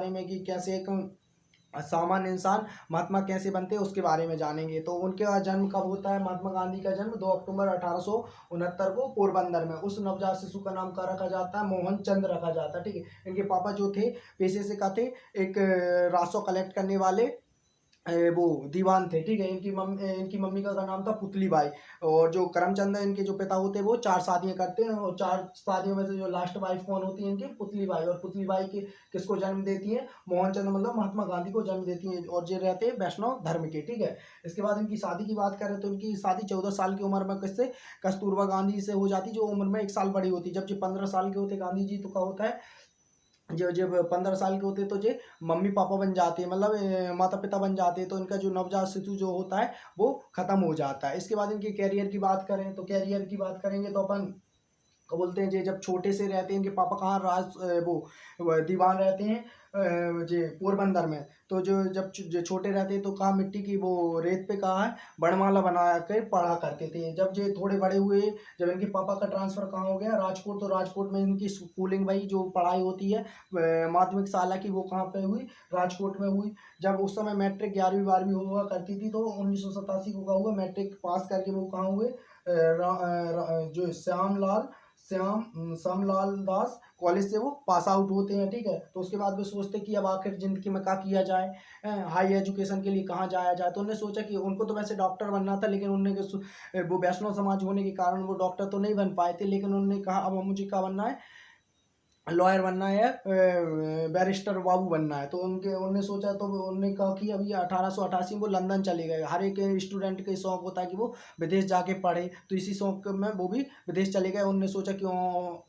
बारे में कि कैसे एक सामान्य इंसान महात्मा कैसे बनते हैं उसके बारे में जानेंगे। तो उनका जन्म कब होता है? महात्मा गांधी का जन्म 2 अक्टूबर 1869 को पोरबंदर में। उस नवजात शिशु का नाम क्या रखा जाता है? मोहन चंद रखा जाता है। ठीक है। इनके पापा जो थे पेशे से क्या थे? एक राजस्व कलेक्ट करने वाले वो दीवान थे। ठीक है। इनकी मम्मी का नाम था पुतली बाई। और जो करमचंद है इनके जो पिता होते हैं वो 4 शादियां करते हैं, और 4 शादियों में से जो लास्ट वाइफ कौन होती है? इनकी पुतली बाई। और पुतली बाई के किसको जन्म देती है? मोहनचंद मतलब महात्मा गांधी को जन्म देती है, और ये रहते हैं वैष्णव धर्म के। ठीक है। इसके बाद इनकी शादी की बात करें तो इनकी शादी 14 साल की उम्र में किससे? कस्तूरबा गांधी से हो जाती, जो उम्र में 1 साल बड़ी होती। जब ये 15 साल के होते गांधी जी, तो क्या होता है, जो जब 15 साल के होते तो जे मम्मी पापा बन जाते हैं, मतलब माता पिता बन जाते हैं। तो इनका जो नवजात शिशु जो होता है वो खत्म हो जाता है। इसके बाद इनके कैरियर की बात करें तो कैरियर की बात करेंगे तो अपन क्या बोलते हैं, जे जब छोटे से रहते हैं इनके पापा कहाँ वो दीवान रहते हैं जे पोरबंदर में। तो जो छोटे रहते हैं तो कहाँ मिट्टी की वो रेत पे कहाँ है वर्णमाला बना कर पढ़ा करते थे। जब ये थोड़े बड़े हुए, जब इनके पापा का ट्रांसफर कहाँ हो गया? राजकोट। तो राजकोट में इनकी स्कूलिंग भाई जो पढ़ाई होती है माध्यमिक शाला की, वो कहाँ पे हुई? राजकोट में हुई। जब उस समय मैट्रिक 11वीं 12वीं हुआ करती थी, तो 1987 को क्या हुआ? मैट्रिक पास करके वो कहाँ हुए? जो श्यामलाल दास कॉलेज से वो पास आउट होते हैं। ठीक है। तो उसके बाद वो सोचते कि अब आखिर जिंदगी में क्या किया जाए, हाई एजुकेशन के लिए कहाँ जाया जाए। तो उन्होंने सोचा कि उनको तो वैसे डॉक्टर बनना था, लेकिन उन्होंने वो वैष्णव समाज होने के कारण वो डॉक्टर तो नहीं बन पाए थे। लेकिन उन्होंने कहा अब मुझे क्या बनना है? लॉयर बनना है, बैरिस्टर बाबू बनना है। तो उनने सोचा, तो उन्होंने कहा कि अभी 1888 में वो लंदन चले गए। हर एक स्टूडेंट के शौक होता है कि वो विदेश जाके पढ़े, तो इसी शौक में वो भी विदेश चले गए। उन्होंने सोचा कि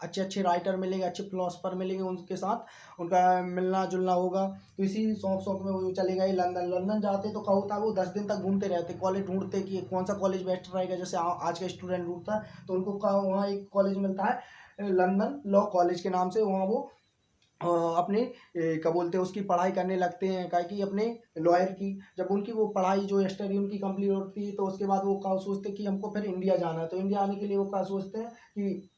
अच्छे अच्छे राइटर मिलेंगे, अच्छे फिलोसफर मिलेंगे, उनके साथ उनका मिलना जुलना होगा। तो इसी शौक में वो चले गए लंदन। लंदन जाते तो क्या होता है, वो 10 दिन तक घूमते रहते, कॉलेज ढूंढते कि कौन सा कॉलेज बेस्ट रहेगा, जैसे आज का स्टूडेंट ढूंढता है। तो उनको वहाँ एक कॉलेज मिलता है लंदन लॉ कॉलेज के नाम से। वहाँ वो अपने क्या बोलते हैं उसकी पढ़ाई करने लगते हैं, क्या कि अपने लॉयर की। जब उनकी वो पढ़ाई जो स्टडी उनकी कंप्लीट होती है, तो उसके बाद वो क्या सोचते हैं कि हमको फिर इंडिया जाना है। तो इंडिया आने के लिए वो क्या सोचते हैं कि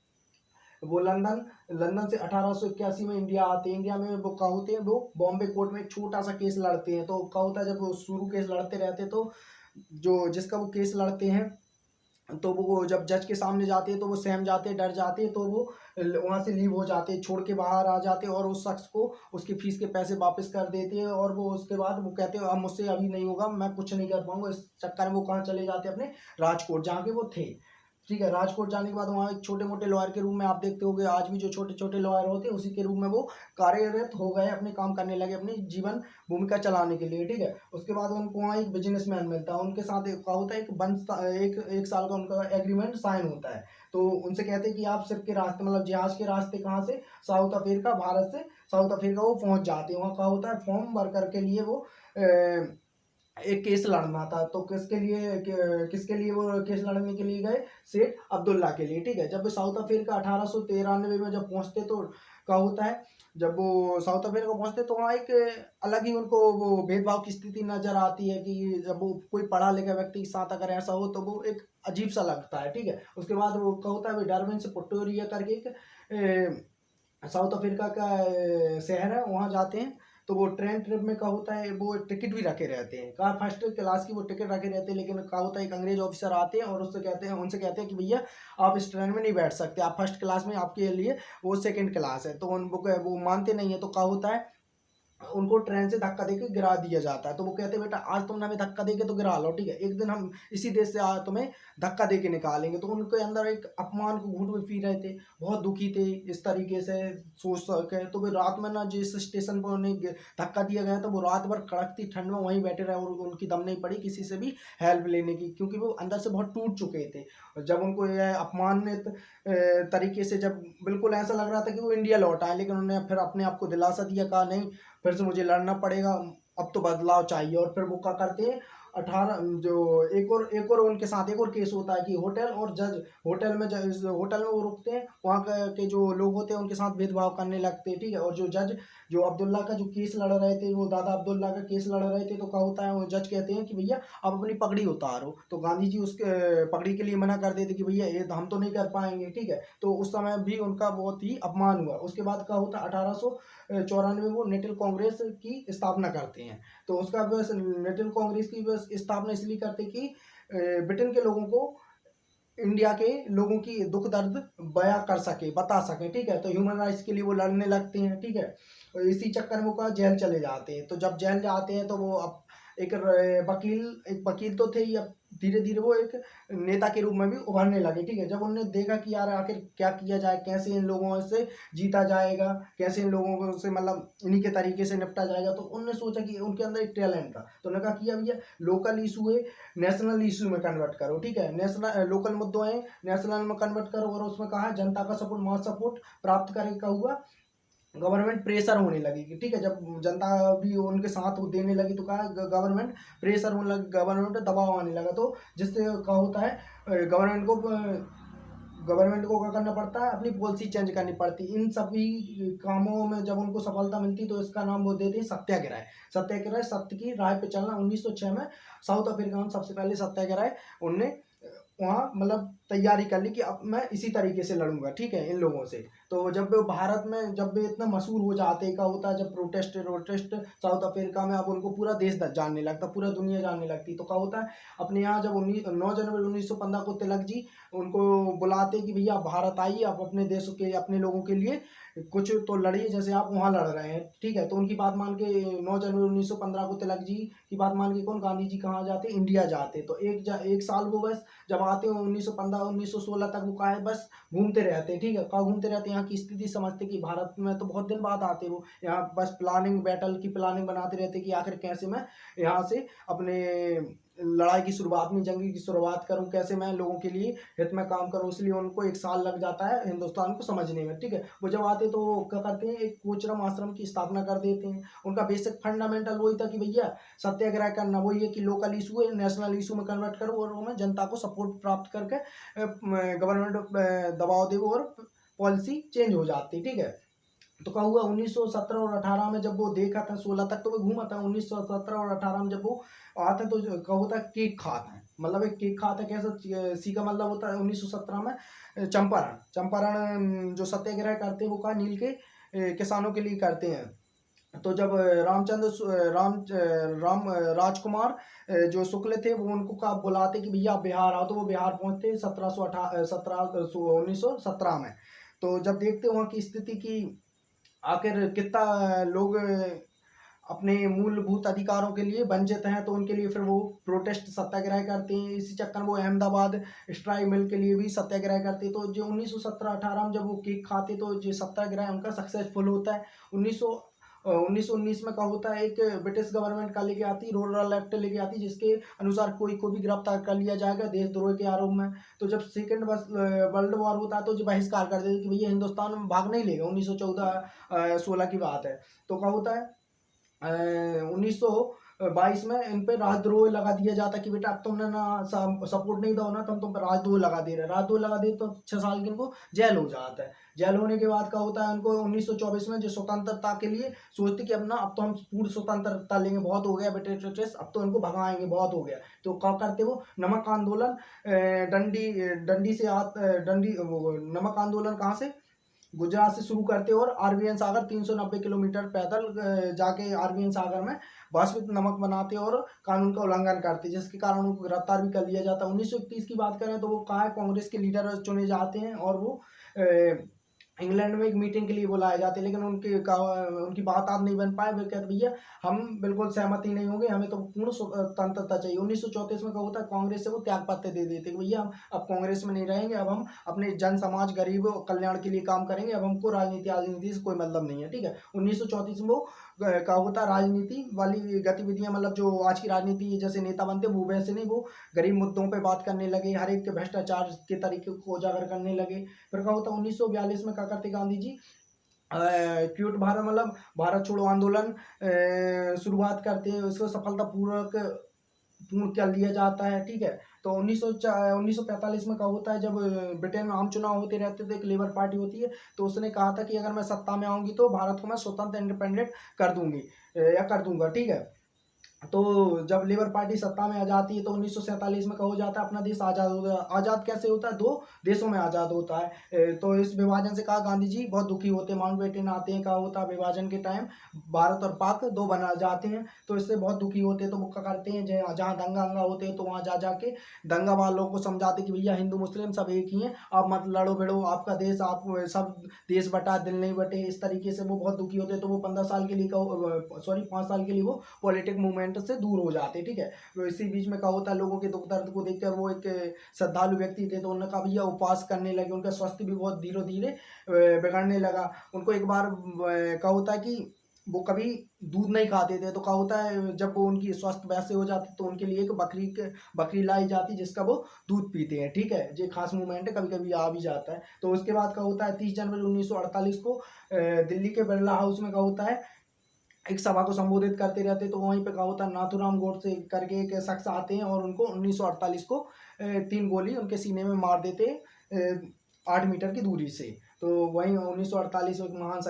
वो लंदन से 1881 में इंडिया आते हैं। इंडिया में वो क्या होते हैं, वो बॉम्बे कोर्ट में एक छोटा सा केस लड़ते हैं। तो क्या होता है, जब वो शुरू केस लड़ते रहते हैं, तो जो जिसका वो केस लड़ते हैं, तो वो जब जज के सामने जाते हैं तो वो सहम जाते हैं, डर जाते हैं। तो वो वहाँ से लीव हो जाते हैं, छोड़ के बाहर आ जाते हैं, और उस शख्स को उसकी फीस के पैसे वापस कर देते हैं। और वो उसके बाद वो कहते हैं अब मुझसे अभी नहीं होगा, मैं कुछ नहीं कर पाऊंगा। इस चक्कर में वो कहाँ चले जाते हैं? अपने राजकोट, जहाँ के वो थे। ठीक है। राजकोट जाने के बाद वहाँ एक छोटे मोटे लॉयर के रूप में, आप देखते होंगे आज भी जो छोटे छोटे लॉयर होते हैं, उसी के रूप में वो कार्यरत हो गए, अपने काम करने लगे, अपनी जीवन भूमिका चलाने के लिए। ठीक है। उसके बाद उनको वहाँ एक बिजनेसमैन मिलता है, उनके साथ क्या होता है, एक साल का उनका एग्रीमेंट साइन होता है। तो उनसे कहते हैं कि आप सिर्फ के रास्ते, मतलब जहाज के रास्ते कहाँ से? साउथ अफ्रीका, भारत से साउथ अफ्रीका वो पहुंच जाते हैं। वहाँ क्या होता है, फॉर्म वर्कर के लिए वो एक केस लड़ना था। तो किसके लिए वो केस लड़ने के लिए गए? सेठ अब्दुल्ला के लिए। ठीक है। जब वो साउथ अफ्रीका 1893 में जब पहुंचते, तो क्या होता है, जब वो साउथ अफ्रीका पहुंचते तो वहाँ एक अलग ही उनको वो भेदभाव की स्थिति नजर आती है कि जब वो कोई पढ़ा लिखा व्यक्ति के साथ अगर ऐसा हो तो वो एक अजीब सा लगता है। ठीक है। उसके बाद वो क्या होता है, वो डार्विन से प्रिटोरिया करके एक साउथ अफ्रीका का शहर है, वहाँ जाते हैं। तो वो ट्रेन ट्रिप में क्या होता है, वो टिकट भी रखे रहते हैं, कार फर्स्ट क्लास की वो टिकट रखे रहते हैं। लेकिन क्या होता है, एक अंग्रेज ऑफिसर आते हैं और उनसे कहते हैं कि भैया आप इस ट्रेन में नहीं बैठ सकते, आप फर्स्ट क्लास में, आपके लिए वो सेकंड क्लास है। तो वो मानते नहीं है। तो क्या होता है, उनको ट्रेन से धक्का देके गिरा दिया जाता है। तो वो कहते हैं बेटा आज तुमने हमें धक्का देके तो गिरा लो, ठीक है, एक दिन हम इसी देश से तुम्हें धक्का देके निकालेंगे। तो उनके अंदर एक अपमान को घूंट में पी रहे थे, बहुत दुखी थे इस तरीके से सोच सके। तो वे रात में ना जिस स्टेशन पर उन्हें धक्का दिया गया, तो वो रात भर कड़कती ठंड में वहीं बैठे रहे, और उनकी दम नहीं पड़ी किसी से भी हेल्प लेने की, क्योंकि वो अंदर से बहुत टूट चुके थे। जब उनको यह अपमानित तरीके से, जब बिल्कुल ऐसा लग रहा था कि वो इंडिया लौट आए, लेकिन उन्होंने फिर अपने आप को दिलासा दिया, कहा नहीं फिर से मुझे लड़ना पड़ेगा, अब तो बदलाव चाहिए। और फिर वो क्या करते हैं, 18 जो एक और उनके साथ एक और केस होता है कि होटल और जज, होटल में वो रुकते हैं, वहाँ के जो लोग होते हैं उनके साथ भेदभाव करने लगते हैं, ठीक है। और जो जज, जो अब्दुल्ला का जो केस लड़ रहे थे, वो दादा अब्दुल्ला का केस लड़ रहे थे, तो क्या होता है, वो जज कहते हैं कि भैया आप अपनी पगड़ी उतारो, तो गांधी जी उसके पगड़ी के लिए मना कर देते कि भैया ये हम तो नहीं कर पाएंगे, ठीक है। तो उस समय भी उनका बहुत ही अपमान हुआ। उसके बाद क्या होता है, 1894 में वो नेशनल कांग्रेस की स्थापना करते हैं। तो उसका बस नेशनल कांग्रेस की बस स्थापना इसलिए करते कि ब्रिटेन के लोगों को इंडिया के लोगों की दुख दर्द बयां कर सके, बता सके, ठीक है। तो ह्यूमन राइट्स के लिए वो लड़ने लगते हैं, ठीक है। और इसी चक्कर में वो का जेल चले जाते हैं। तो जब जेल जाते हैं तो वो अब एक वकील तो थे ही, अब धीरे धीरे वो एक नेता के रूप में भी उभरने लगे, ठीक है। जब उन्होंने देखा कि यार आखिर क्या किया जाए, कैसे इन लोगों से जीता जाएगा, कैसे इन लोगों को से मतलब इन्हीं के तरीके से निपटा जाएगा, तो उन्होंने सोचा कि उनके अंदर एक टैलेंट था। तो उन्होंने कहा कि अब ये लोकल इशू है, नेशनल इशू में कन्वर्ट करो, ठीक है। नेशनल लोकल मुद्दों है, नेशनल में कन्वर्ट करो। और उसमें कहा जनता का सपोर्ट, मास सपोर्ट प्राप्त करने का हुआ, गवर्नमेंट प्रेशर होने लगी कि ठीक है। जब जनता भी उनके साथ वो देने लगी तो कहा गवर्नमेंट प्रेशर होने लगा, गवर्नमेंट पे दबाव आने लगा। तो जिससे क्या होता है, गवर्नमेंट को क्या करना पड़ता है, अपनी पॉलिसी चेंज करनी पड़ती है। इन सभी कामों में जब उनको सफलता मिलती तो इसका नाम वो देते हैं सत्याग्रह। सत्याग्रह, सत्य की राह पे चलना। 1906 में साउथ अफ्रीका में सबसे पहले सत्याग्रह उनने वहाँ मतलब तैयारी कर ली कि अब मैं इसी तरीके से लड़ूंगा, ठीक है, इन लोगों से। तो जब भारत में जब वे इतना मशहूर हो जाते, का होता है जब प्रोटेस्ट साउथ अफ्रीका में, अब उनको पूरा देश जानने लगता, पूरा दुनिया जानने लगती। तो क्या होता है, अपने यहाँ जब 9 जनवरी 1915 को तिलक जी उनको बुलाते कि भैया आप भारत आइए, आप अपने देश के, अपने लोगों के लिए कुछ तो लड़िए जैसे आप वहाँ लड़ रहे हैं, ठीक है। तो उनकी बात मान के 9 जनवरी 1915 को तिलक जी की बात मान के कौन, गांधी जी कहाँ जाते, इंडिया जाते। तो एक साल वो बस जब आते हो 1915 1916 तक वो का है बस घूमते रहते हैं, ठीक है। कहाँ घूमते रहते हैं, यहाँ की स्थिति समझते कि भारत में तो बहुत दिन बाद आते वो, यहाँ बस प्लानिंग, बैटल की प्लानिंग बनाते रहते कि आखिर कैसे मैं यहाँ से अपने लड़ाई की शुरुआत, अपनी जंग की शुरुआत करूं, कैसे मैं लोगों के लिए हित में काम करूं। इसलिए उनको एक साल लग जाता है हिंदुस्तान को समझने में, ठीक है। वो जब आते तो क्या करते हैं, एक कोचरम आश्रम की स्थापना कर देते हैं। उनका बेसिक फंडामेंटल वही था कि भैया सत्याग्रह करना, वही है कि लोकल इशू है नेशनल इशू में कन्वर्ट करो, और मैं जनता को सपोर्ट प्राप्त करके गवर्नमेंट दबाव दे और पॉलिसी चेंज हो जाती, ठीक है। तो क्या हुआ, 1917 और 18 में जब वो देखा था, 16 तक तो वो घूमा था, 1917 और 18 में जब वो आता तो क्या होता है, केक खाता है। मतलब एक केक खाता है, कैसा, सी का मतलब होता है 1917 में चंपारण। जो सत्याग्रह करते हैं वो कहा, नील के किसानों के लिए करते हैं। तो जब रामचंद्र राम राजकुमार जो शुक्ल थे, वो उनको का बुलाते कि भैया आप बिहार आओ। तो वो बिहार पहुंचते 1917 में। तो जब देखते वहाँ की स्थिति की आखिर कितना लोग अपने मूलभूत अधिकारों के लिए वंचित हैं, तो उनके लिए फिर वो प्रोटेस्ट सत्याग्रह करते हैं। इसी चक्कर में वो अहमदाबाद स्ट्राइक मिल के लिए भी सत्याग्रह करते हैं। तो जो 1917-18 में जब वो केक खाते तो जो सत्याग्रह उनका सक्सेसफुल होता है। 1919 में क्या होता है, एक ब्रिटिश गवर्नमेंट का लेके आती, रूरल एक्ट लेके आती, जिसके अनुसार कोई को भी गिरफ्तार कर लिया जाएगा देशद्रोह के आरोप में। तो जब सेकेंड वर्ल्ड वॉर होता है तो जो बहिष्कार कर देते कि भैया हिंदुस्तान में भाग नहीं लेगा। 1914-16 की बात है। तो क्या होता है, 1922 में इन पे राजद्रोह लगा दिया जाता कि बेटा अब तुमने ना सपोर्ट नहीं दो ना, तो हम तुम पे राजद्रोह लगा दे रहे, राजद्रोह लगा दे तो 6 साल की इनको जेल हो जाता है। जेल होने के बाद क्या होता है, उनको 1924 में जो स्वतंत्रता के लिए सोचते कि अब तो हम पूरी स्वतंत्रता लेंगे, बहुत हो गया ब्रिटिश, अब तो इनको भगाएंगे, बहुत हो गया। तो क्या करते वो नमक आंदोलन, डंडी से डंडी नमक आंदोलन कहाँ से, गुजरात से शुरू करते और आरबीएन सागर 390 किलोमीटर पैदल जाके आरबीएन सागर में वाष्पित नमक बनाते और कानून का उल्लंघन करते, जिसके कारण उनको गिरफ्तार भी कर लिया जाता है। 1931 की बात करें तो वो कहा है कांग्रेस के लीडर चुने जाते हैं और वो इंग्लैंड में एक मीटिंग के लिए बुलाए जाते हैं, लेकिन उनकी बात आज नहीं बन पाए। वे कहते भैया हम बिल्कुल सहमति नहीं होंगे, हमें तो पूर्ण स्वतंत्रता चाहिए। 1934 में क्या होता है, कांग्रेस से वो त्याग पत्र दे देते भैया हम अब कांग्रेस में नहीं रहेंगे, अब हम अपने जन समाज गरीब कल्याण के लिए काम करेंगे, अब हमको राजनीति से कोई मतलब नहीं है, ठीक है। 1934 में वो क्या होता है, राजनीति वाली गतिविधियां, मतलब जो आज की राजनीति जैसे नेता बनते वो वैसे नहीं, वो गरीब मुद्दों पे बात करने लगे, हर एक के भ्रष्टाचार के तरीके को उजागर करने लगे। फिर क्या होता है, 1942 में क्या करते गांधी जी, क्यूट भारत मतलब भारत छोड़ो आंदोलन शुरुआत करते हैं। इसको सफलतापूर्वक पूर्ण कर लिया जाता है, ठीक है। तो 1945 में क्या होता है, जब ब्रिटेन में आम चुनाव होते रहते थे, एक लेबर पार्टी होती है, तो उसने कहा था कि अगर मैं सत्ता में आऊंगी तो भारत को मैं स्वतंत्र इंडिपेंडेंट कर दूंगी या कर दूंगा, ठीक है। तो जब लेबर पार्टी सत्ता में आ जाती है तो 1947 में क्या हो जाता है, अपना देश आजाद होता है। आजाद कैसे होता है, दो देशों में आजाद होता है। तो इस विभाजन से कहा गांधी जी बहुत दुखी होते हैं, माउंटबेटन आते हैं, क्या होता है विभाजन के टाइम भारत और पाक दो बना जाते हैं, तो इससे बहुत दुखी होते हैं। तो वो क्या करते हैं, जहाँ दंगा अंगा होते हैं तो वहां जा जाके दंगा वालों को समझाते कि भैया हिंदू मुस्लिम सब एक ही हैं, आप मत लड़ो भिड़ो, आपका देश, आप सब देश बटा दिल नहीं बटे, इस तरीके से वो बहुत दुखी होते हैं। तो वो 15 साल के लिए, सॉरी 5 साल के लिए वो पॉलिटिक मूवमेंट से दूर हो जाते, ठीक है। तो इसी बीच में क्या होता है, लोगों के दुख दर्द को देखकर वो एक श्रद्धालु व्यक्ति थे, तो उन्होंने कहा भैया उपवास करने लगे, उनका स्वास्थ्य भी बहुत धीरे धीरे बिगड़ने लगा। उनको एक बार क्या होता है कि वो कभी दूध नहीं खाते थे, तो क्या होता है जब वो उनकी स्वास्थ्य वैसे हो जाती तो उनके लिए एक बकरी लाई जाती जिसका वो दूध पीते हैं, ठीक है। ये खास मूवमेंट है, कभी कभी आ भी जाता है। तो उसके बाद क्या होता है, 30 जनवरी 1948 को दिल्ली के बिरला हाउस में क्या होता है, एक सभा को संबोधित करते रहते, तो वहीं पे क्या होता है, नाथूराम गोडसे करके एक शख्स आते हैं और उनको 1948 को 3 गोली उनके सीने में मार देते 8 मीटर की दूरी से। तो वहीं 1948 एक महान